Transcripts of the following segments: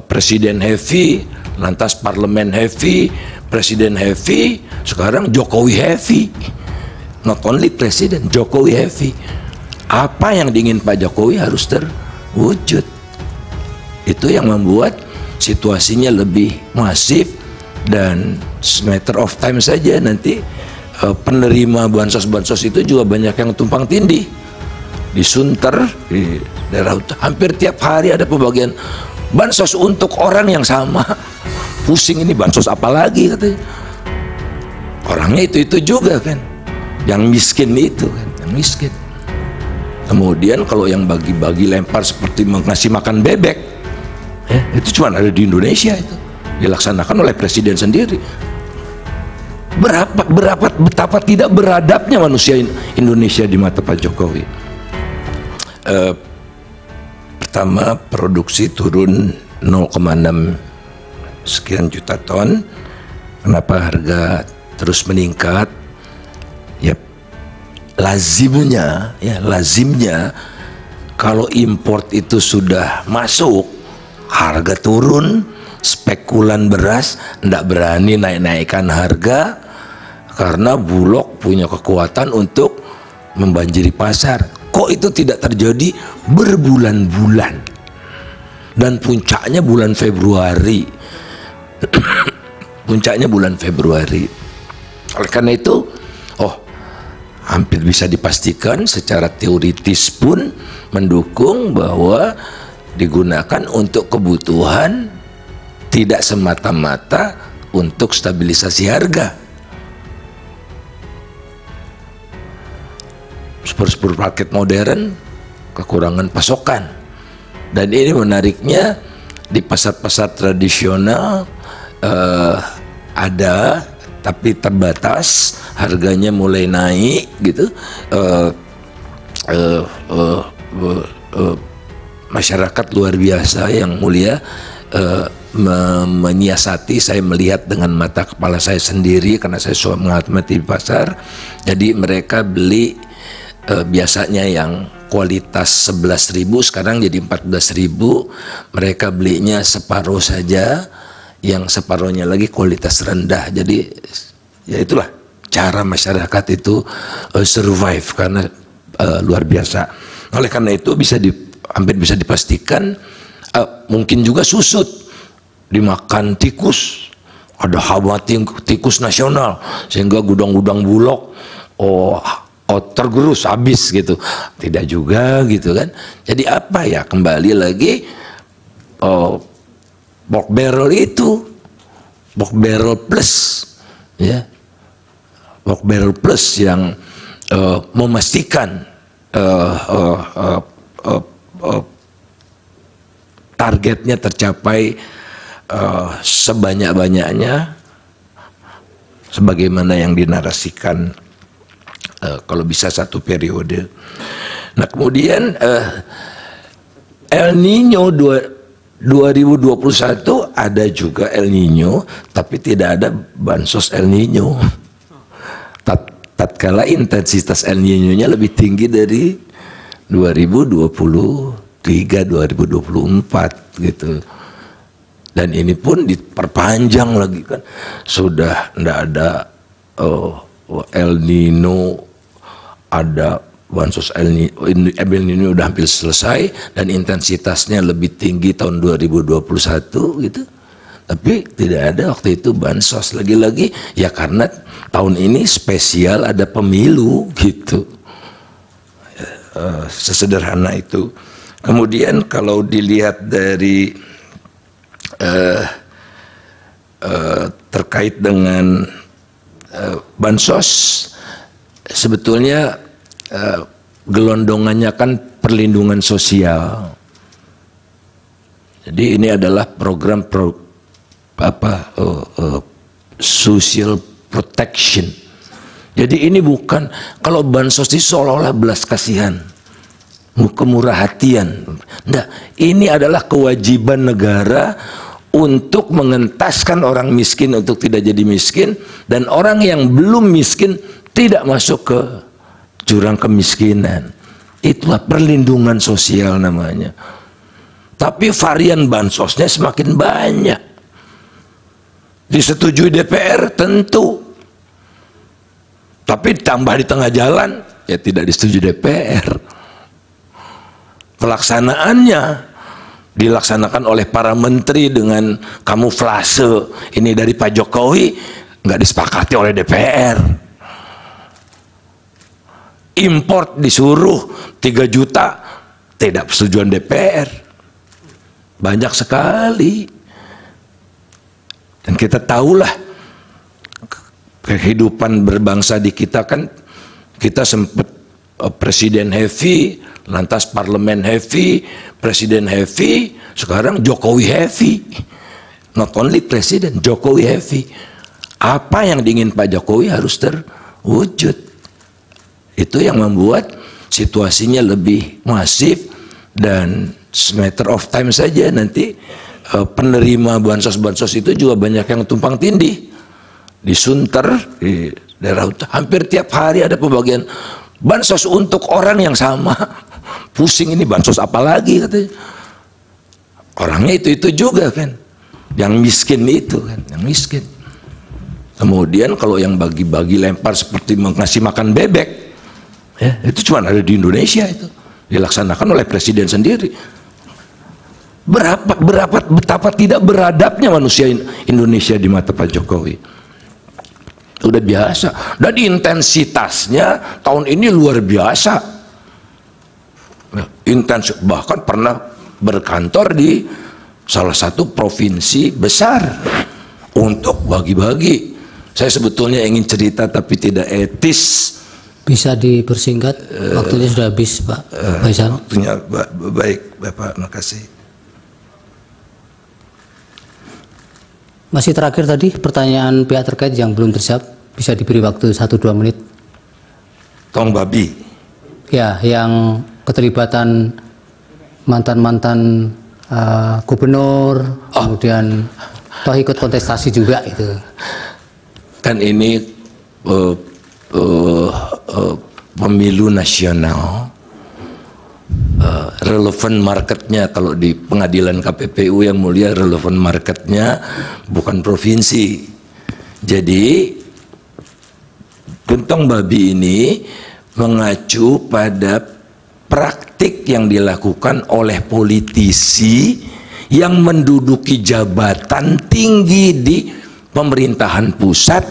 presiden heavy, lantas parlemen heavy, presiden heavy, sekarang Jokowi heavy. Not only presiden, Jokowi heavy. Apa yang diingin Pak Jokowi harus terwujud. Itu yang membuat situasinya lebih masif, dan matter of time saja nanti penerima bansos-bansos itu juga banyak yang tumpang tindih. Di Sunter, di daerah hampir tiap hari ada pembagian bansos untuk orang yang sama. Pusing, ini bansos apa lagi katanya. Orangnya itu juga kan, yang miskin itu kan, yang miskin. Kemudian kalau yang bagi-bagi lempar seperti mengasih makan bebek, itu cuma ada di Indonesia, itu dilaksanakan oleh presiden sendiri. Betapa tidak beradabnya manusia Indonesia di mata Pak Jokowi. Pertama, produksi turun 0,6 sekian juta ton. Kenapa harga terus meningkat? Ya lazimnya kalau import itu sudah masuk, harga turun. Spekulan beras tidak berani naik-naikkan harga karena Bulog punya kekuatan untuk membanjiri pasar. Kok itu tidak terjadi berbulan-bulan, dan puncaknya bulan Februari. Puncaknya bulan Februari. Oleh karena itu, hampir bisa dipastikan secara teoritis pun mendukung bahwa digunakan untuk kebutuhan, tidak semata-mata untuk stabilisasi harga. Supermarket modern kekurangan pasokan, dan ini menariknya di pasar-pasar tradisional ada tapi terbatas, harganya mulai naik gitu. Masyarakat luar biasa yang mulia menyiasati. Saya melihat dengan mata kepala saya sendiri karena saya suka mengamati di pasar. Jadi mereka beli biasanya yang kualitas 11.000 sekarang jadi 14.000. Mereka belinya separuh saja, yang separuhnya lagi kualitas rendah. Jadi ya itulah cara masyarakat itu survive karena luar biasa. Oleh karena itu hampir bisa dipastikan mungkin juga susut dimakan tikus. Ada hama tikus nasional sehingga gudang-gudang Bulog tergerus habis gitu. Tidak juga gitu kan. Jadi apa ya, kembali lagi pork barrel itu, pork barrel plus ya, pork barrel plus yang memastikan targetnya tercapai sebanyak-banyaknya sebagaimana yang dinarasikan kalau bisa satu periode. Nah kemudian El Nino 2021 ada juga El Nino, tapi tidak ada bansos El Nino. Tatkala intensitas El Nino-nya lebih tinggi dari 2023-2024 gitu. Dan ini pun diperpanjang lagi kan, sudah tidak ada El Nino, ada bansos El Nino udah hampir selesai dan intensitasnya lebih tinggi tahun 2021 gitu. Tapi tidak ada waktu itu bansos, lagi-lagi ya karena tahun ini spesial ada pemilu gitu. Sesederhana itu. Kemudian kalau dilihat dari terkait dengan bansos, sebetulnya gelondongannya kan perlindungan sosial. Jadi ini adalah program social protection. Jadi ini bukan, kalau bansos ini seolah-olah belas kasihan, kemurah hatian. Nah, ini adalah kewajiban negara untuk mengentaskan orang miskin untuk tidak jadi miskin, dan orang yang belum miskin tidak masuk ke jurang kemiskinan. Itulah perlindungan sosial namanya. tapi varian bansosnya semakin banyak. Disetujui DPR tentu, tapi tambah di tengah jalan ya tidak disetujui DPR. Pelaksanaannya dilaksanakan oleh para menteri dengan kamuflase ini dari Pak Jokowi, nggak disepakati oleh DPR. Import disuruh 3 juta, tidak persetujuan DPR. Banyak sekali. Dan kita tahulah kehidupan berbangsa di kita kan, kita sempat presiden heavy, lantas parlemen heavy, presiden heavy, sekarang Jokowi heavy. Not only presiden, Jokowi heavy. Apa yang diingin Pak Jokowi harus terwujud. Itu yang membuat situasinya lebih masif, dan matter of time saja nanti penerima bansos-bansos itu juga banyak yang tumpang tindih. Di Sunter, di daerah hampir tiap hari ada pembagian bansos untuk orang yang sama. Pusing, ini bansos apa lagi katanya. Orangnya itu juga kan, yang miskin itu kan, yang miskin. Kemudian kalau yang bagi-bagi lempar seperti mengasih makan bebek, ya, itu cuma ada di Indonesia, itu dilaksanakan oleh presiden sendiri. Betapa tidak beradabnya manusia Indonesia di mata Pak Jokowi. Udah biasa, dan intensitasnya tahun ini luar biasa. Intens, bahkan pernah berkantor di salah satu provinsi besar untuk bagi-bagi. Saya sebetulnya ingin cerita tapi tidak etis. Bisa dipersingkat, waktunya sudah habis Pak Faisal. Waktunya baik Bapak, makasih. Masih terakhir tadi pertanyaan pihak terkait yang belum terjawab, bisa diberi waktu 1-2 menit. Tong babi. Ya, yang keterlibatan mantan-mantan gubernur, kemudian toh ikut kontestasi juga itu. Kan ini pemilu nasional, relevan marketnya kalau di pengadilan KPPU yang mulia, relevan marketnya bukan provinsi. Jadi Gentong babi ini mengacu pada praktik yang dilakukan oleh politisi yang menduduki jabatan tinggi di pemerintahan pusat,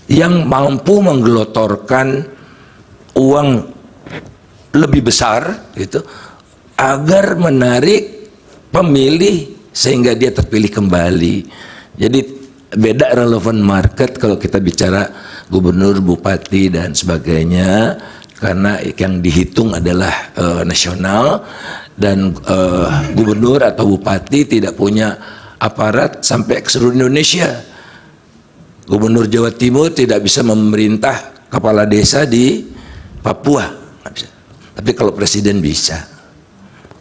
yang mampu menggelotorkan uang lebih besar gitu, agar menarik pemilih sehingga dia terpilih kembali. Jadi beda relevan market kalau kita bicara gubernur, bupati dan sebagainya, karena yang dihitung adalah nasional, dan gubernur atau bupati tidak punya aparat sampai ke seluruh Indonesia. Gubernur Jawa Timur tidak bisa memerintah kepala desa di Papua, nggak bisa. Tapi kalau presiden bisa,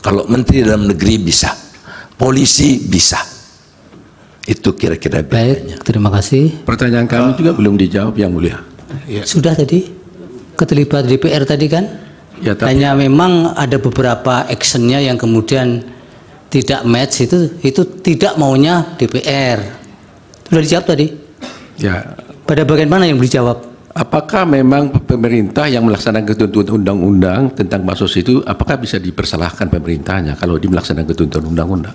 kalau menteri dalam negeri bisa, polisi bisa. Itu kira-kira bedanya. Baik, terima kasih. Pertanyaan kami juga belum dijawab, Yang Mulia. Ya. Sudah tadi keterlibatan DPR tadi kan? Ya, tapi hanya memang ada beberapa actionnya yang kemudian tidak match, itu tidak maunya DPR. Sudah dijawab tadi? Ya. Pada bagian mana yang dijawab? Apakah memang pemerintah yang melaksanakan ketentuan undang-undang tentang bansos itu, apakah bisa dipersalahkan pemerintahnya kalau dia melaksanakan ketentuan undang-undang?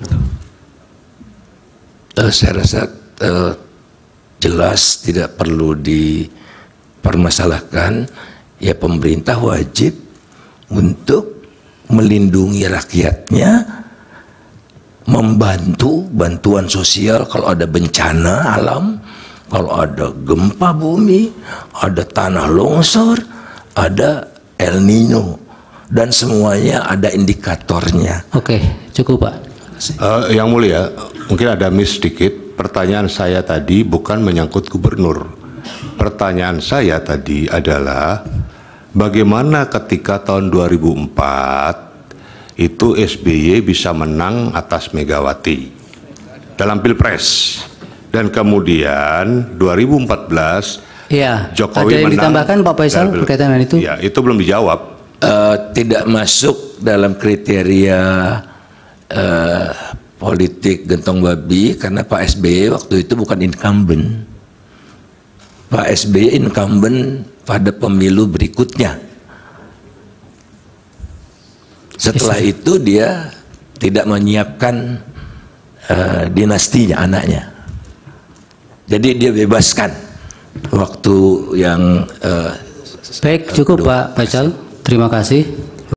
Saya rasa jelas tidak perlu dipermasalahkan. Ya, pemerintah wajib untuk melindungi rakyatnya, membantu bantuan sosial kalau ada bencana alam, kalau ada gempa bumi, ada tanah longsor, ada El Nino, dan semuanya ada indikatornya. Oke, cukup Pak. Yang Mulia, mungkin ada miss sedikit. Pertanyaan saya tadi bukan menyangkut gubernur. Pertanyaan saya tadi adalah bagaimana ketika tahun 2004 itu SBY bisa menang atas Megawati dalam Pilpres, dan kemudian 2014 ya, Jokowi ada yang menang. Ditambahkan Pak Faisal berkaitan dengan itu? Ya, itu belum dijawab. Tidak masuk dalam kriteria politik gentong babi karena Pak SBY waktu itu bukan incumbent. Pak SBY incumbent pada pemilu berikutnya. Setelah itu dia tidak menyiapkan dinastinya, anaknya. Jadi dia bebaskan waktu yang baik, cukup Pak Faisal, terima kasih.